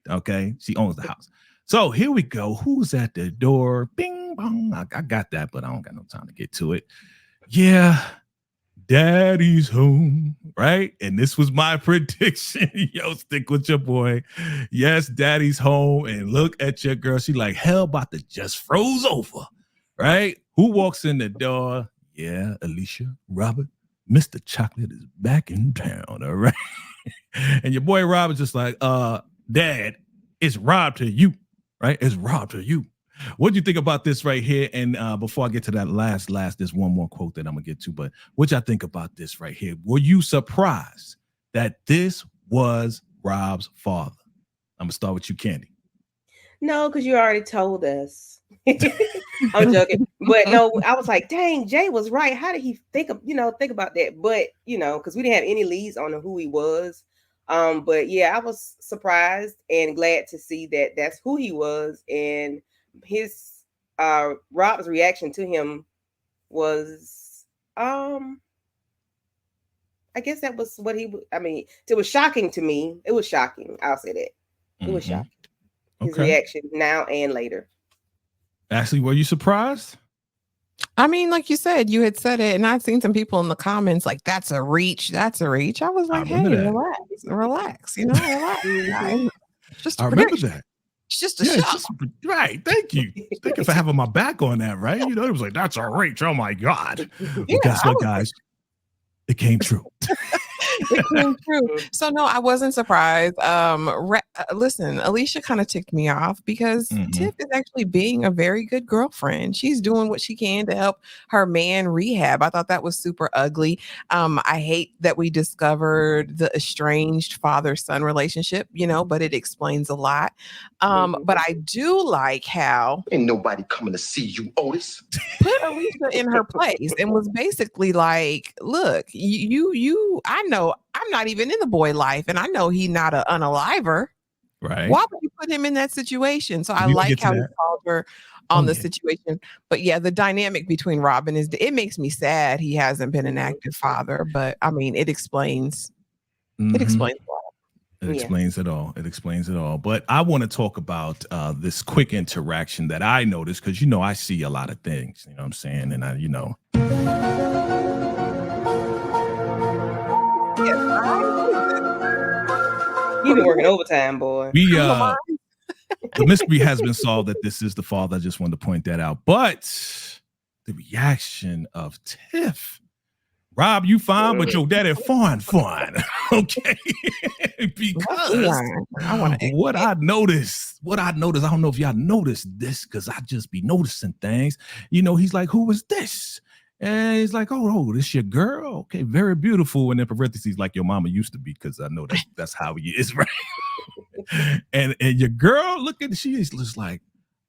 Okay, she owns the house. So here we go. Who's at the door? Bing bong. I got that, but I don't got no time to get to it. Yeah, Daddy's home, right? And this was my prediction. Yo, stick with your boy. Yes, Daddy's home. And look at your girl. She like, hell about to just froze over, right? Who walks in the door? Yeah, Alicia, Robert, Mr. Chocolate is back in town, all right? And your boy Robert's just like, Dad, it's Rob to you, right? It's Rob to you. What do you think about this right here? And before I get to that last, there's one more quote that I'm gonna get to. But what y'all think about this right here? Were you surprised that this was Rob's father? I'm gonna start with you, Candy. No, because you already told us. I'm joking, but no, I was like, dang, Jay was right. How did he think about that? But because we didn't have any leads on who he was. But yeah, I was surprised and glad to see that that's who he was, and his Rob's reaction to him was I guess that was what it was shocking to me. It was shocking. I'll say that. It was shocking. His reaction now and later. Ashley, were you surprised? I mean, like you said, you had said it, and I'd seen some people in the comments like, "That's a reach. That's a reach." I was like, "Hey, relax. Relax. Just I remember that. It's just a shot. Right. Thank you. Thank you for having my back on that, right? It was like, that's a reach. Oh my God. Well, guess what, guys? It came true. It came true. So no, I wasn't surprised. Listen, Alicia kind of ticked me off because Tiff is actually being a very good girlfriend. She's doing what she can to help her man rehab. I thought that was super ugly. I hate that we discovered the estranged father-son relationship, but it explains a lot. But I do like how ain't nobody coming to see you, Otis. Put Alicia in her place and was basically like, look, I know I'm not even in the boy life, and I know he's not an unaliver. Right. Why would you put him in that situation? So I like how he called her on the situation. But yeah, the dynamic between Robin it makes me sad he hasn't been an active father, but I mean, it explains it explains a lot. It explains it all. It explains it all. But I want to talk about this quick interaction that I noticed because, I see a lot of things, you know what I'm saying? And You've been working overtime, boy. The mystery has been solved that this is the father. I just wanted to point that out. But the reaction of Tiff. Rob, you fine, but your daddy fine. Okay. Because what I noticed, I don't know if y'all noticed this because I just be noticing things. He's like, who is this? And he's like, oh, this your girl? Okay, very beautiful. And in parentheses, like your mama used to be, because I know that's how he is, right? and your girl, she is just like,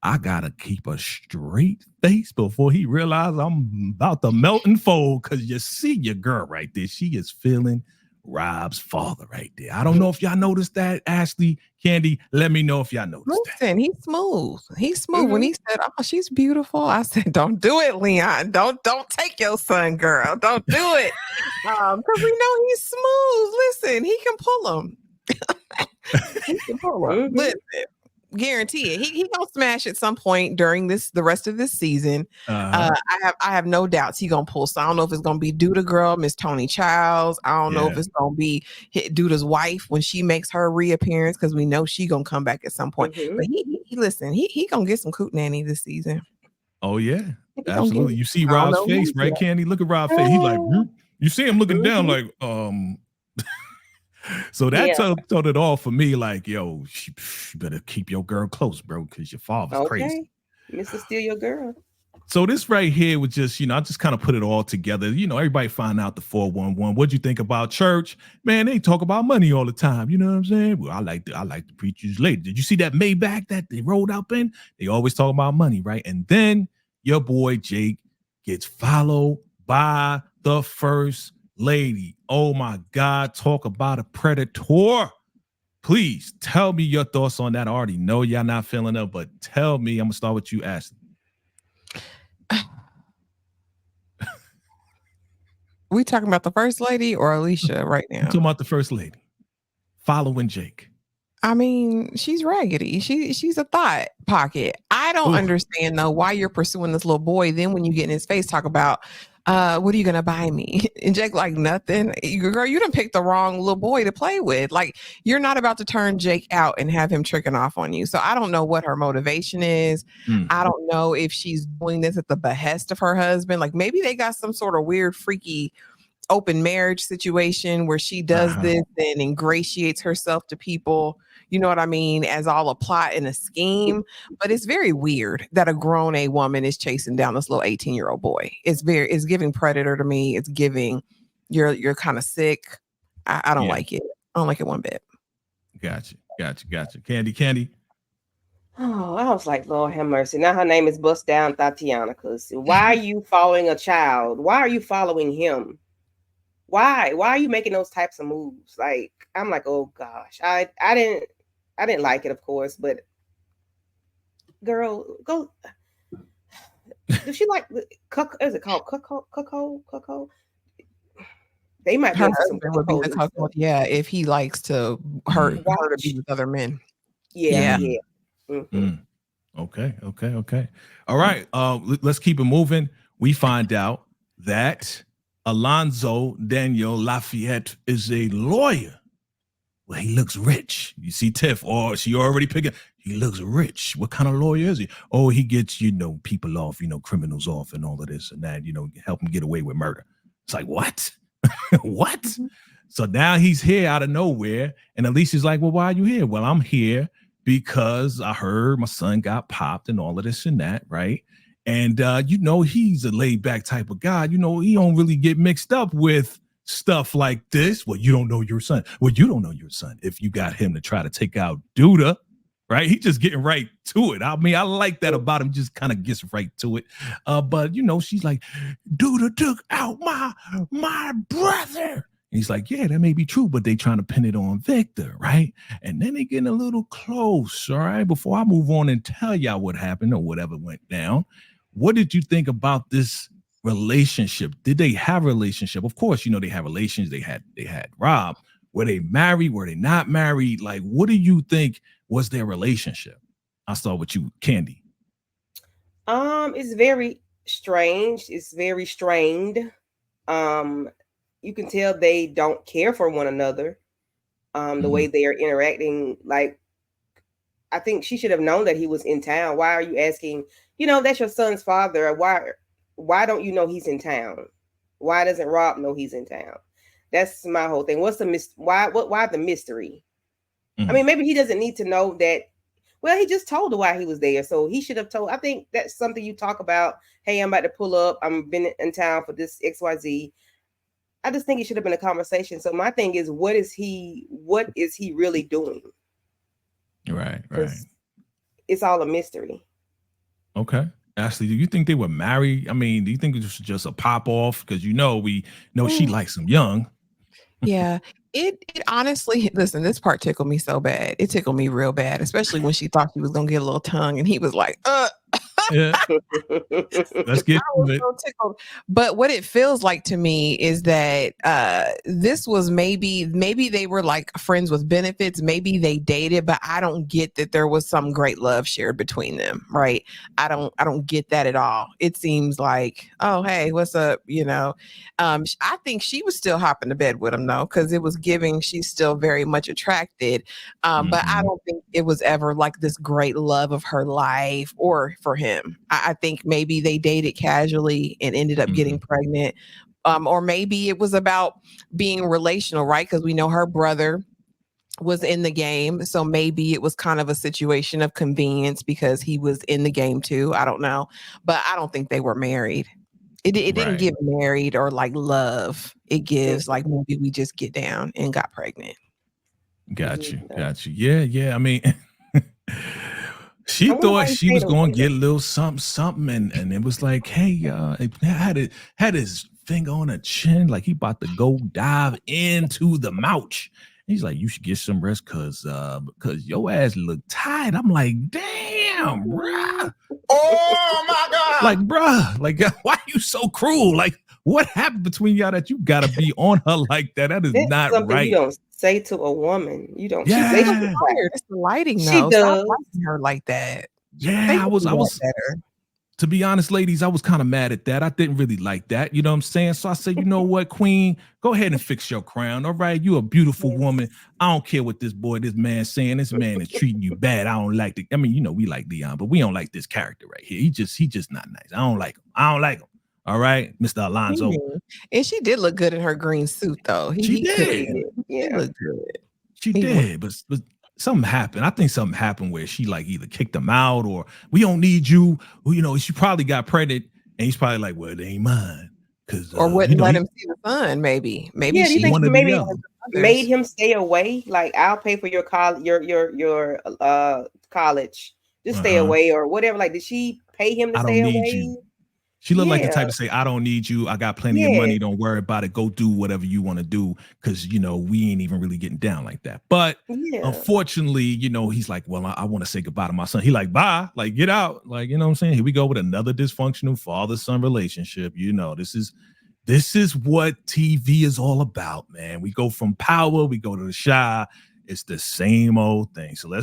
I gotta keep a straight face before he realizes I'm about to melt and fold. Because you see your girl right there. She is feeling Rob's father right there. I don't know if y'all noticed that. Ashley, Candy, let me know if y'all noticed that. He's smooth. He's smooth. When he said, oh, she's beautiful, I said, don't do it, Leon. Don't take your son, girl. Don't do it. Because we know he's smooth. Listen, he can pull him. He can pull him. Listen. Guarantee it. He gonna smash at some point during the rest of this season. I have no doubts he gonna pull. So I don't know if it's gonna be Duda girl, Miss Tony Childs. I don't know if it's gonna be Duda's wife when she makes her reappearance, because we know she gonna come back at some point. But he gonna get some coot nanny this season. Oh yeah, absolutely. You see Rob's face, right, Candy? Look at Rob's face. He's like, you see him looking down, like So that told it all for me. Like, yo, you better keep your girl close, bro, because your father's crazy. Mr. Steal your girl. So this right here was just, I just kind of put it all together. Everybody find out the 411. What'd you think about church? Man, they talk about money all the time. You know what I'm saying? Well, I like the preachers later. Did you see that Maybach that they rolled up in? They always talk about money, right? And then your boy Jake gets followed by the first lady. Oh my God, talk about a predator. Please tell me your thoughts on that. I already know y'all not feeling it, but tell me. I'm gonna start with you, Ashley. We talking about the first lady or Alicia right now? I'm talking about the first lady following Jake. I mean, she's raggedy. She's a thought pocket. I don't Ooh. understand though why you're pursuing this little boy. Then when you get in his face, talk about what are you gonna buy me? And Jake like nothing. Girl, you done picked the wrong little boy to play with. Like you're not about to turn Jake out and have him tricking off on you. So I don't know what her motivation is. I don't know if she's doing this at the behest of her husband. Like maybe they got some sort of weird, freaky open marriage situation where she does this and ingratiates herself to people, you know what I mean, as all a plot and a scheme. But it's very weird that a grown A woman is chasing down this little 18-year-old boy. It's giving predator to me. It's giving you're kind of sick. I don't like it. I don't like it one bit. Gotcha. Candy. Oh, I was like, Lord have mercy. Now her name is Bust Down Tatiana. Because why are you following a child? Why are you following him? Why are you making those types of moves? Like, I'm like, oh gosh, I didn't like it, of course, but girl, go. Does she like is it called cuckold? They might be Her into some husband would be the cuckold, yeah, if he likes to hurt her to be with other men. Yeah. Okay. All right. Let's keep it moving. We find out that Alonzo Daniel Lafayette is a lawyer. Well, he looks rich. You see Tiff, or she already picking. He looks rich. What kind of lawyer is he? Oh, he gets, people off, criminals off and all of this and that, help them get away with murder. It's like, what? What? So now he's here out of nowhere. And Alicia's like, well, why are you here? Well, I'm here because I heard my son got popped and all of this and that, right? And, he's a laid back type of guy. He don't really get mixed up with stuff like this. Well, you don't know your son. Well, you don't know your son if you got him to try to take out Duda, right? He's just getting right to it. I mean, I like that about him. Just kind of gets right to it. But, she's like, Duda took out my brother. And he's like, yeah, that may be true, but they trying to pin it on Victor, right? And then they getting a little close, all right? Before I move on and tell y'all what happened or whatever went down, what did you think about this relationship? Did they have a relationship? Of course, they have relations. They had Rob. Were they married? Were they not married? Like, what do you think was their relationship? I'll start with you, Candy. It's very strange. It's very strained. You can tell they don't care for one another. The way they are interacting, like, I think she should have known that he was in town. Why are you asking? That's your son's father. Why don't you know he's in town? Why doesn't Rob know he's in town? That's my whole thing. What's the why the mystery? I mean, maybe he doesn't need to know that. Well, he just told her why he was there, so he should have told. I think that's something you talk about. Hey, I'm about to pull up. I'm been in town for this XYZ. I just think it should have been a conversation. So my thing is, what is he really doing? Right. It's all a mystery. Okay. Ashley, do you think they were married? I mean, do you think it was just a pop off? Because we know she likes him young. Yeah. It honestly, listen, this part tickled me so bad. It tickled me real bad, especially when she thought she was gonna get a little tongue and he was like, Yeah. Let's get to it. So but what it feels like to me is that this was maybe they were like friends with benefits. Maybe they dated, but I don't get that there was some great love shared between them, right? I don't get that at all. It seems like, oh, hey, what's up? I think she was still hopping to bed with him though, because it was giving she's still very much attracted. But I don't think it was ever like this great love of her life or for him. I think maybe they dated casually and ended up getting pregnant. Or maybe it was about being relational, right? Because we know her brother was in the game. So maybe it was kind of a situation of convenience because he was in the game too. I don't know. But I don't think they were married. It didn't give married or like love. It gives like maybe we just get down and got pregnant. Got you. Yeah. I mean, she thought she was going to get a little something, and it was like, hey, it had his finger on her chin, like he about to go dive into the mouch. He's like, you should get some rest because your ass look tired. I'm like, damn, bruh. Oh my God. Like, bruh, like, why are you so cruel? Like, what happened between y'all that you gotta be on her like that? That is not right. You don't say to a woman. You don't. Yeah. She plays with Weird. It's the lighting, She though. Stop does. lighting her like that. Yeah, I was better. to be honest, ladies, I was kind of mad at that. I didn't really like that. You know what I'm saying? So I said, you know what, Queen, go ahead and fix your crown. All right. You're a beautiful woman. I don't care what this man saying. This man is treating you bad. I don't like the, I mean, you know, we like Leon, but we don't like this character right here. He just not nice. I don't like him. All right, Mr. Alonzo. And she did look good in her green suit, though. She did. She looked good. She did, but something happened. I think something happened where she like either kicked him out or we don't need you. Well, you know, she probably got pregnant and he's probably like, well, it ain't mine. Or wouldn't let him see the sun, maybe. Maybe she maybe made him stay away. Like, I'll pay for your college, your college. Just stay away or whatever. Like, did she pay him to stay away? You. She looked like the type to say, I don't need you. I got plenty of money. Don't worry about it. Go do whatever you want to do. Cause you know, we ain't even really getting down like that. But unfortunately, you know, he's like, well, I want to say goodbye to my son. He like, bye, like get out. Like, you know what I'm saying? Here we go with another dysfunctional father-son relationship. You know, this is what TV is all about, man. We go from power, we go to the shy. It's the same old thing. So let's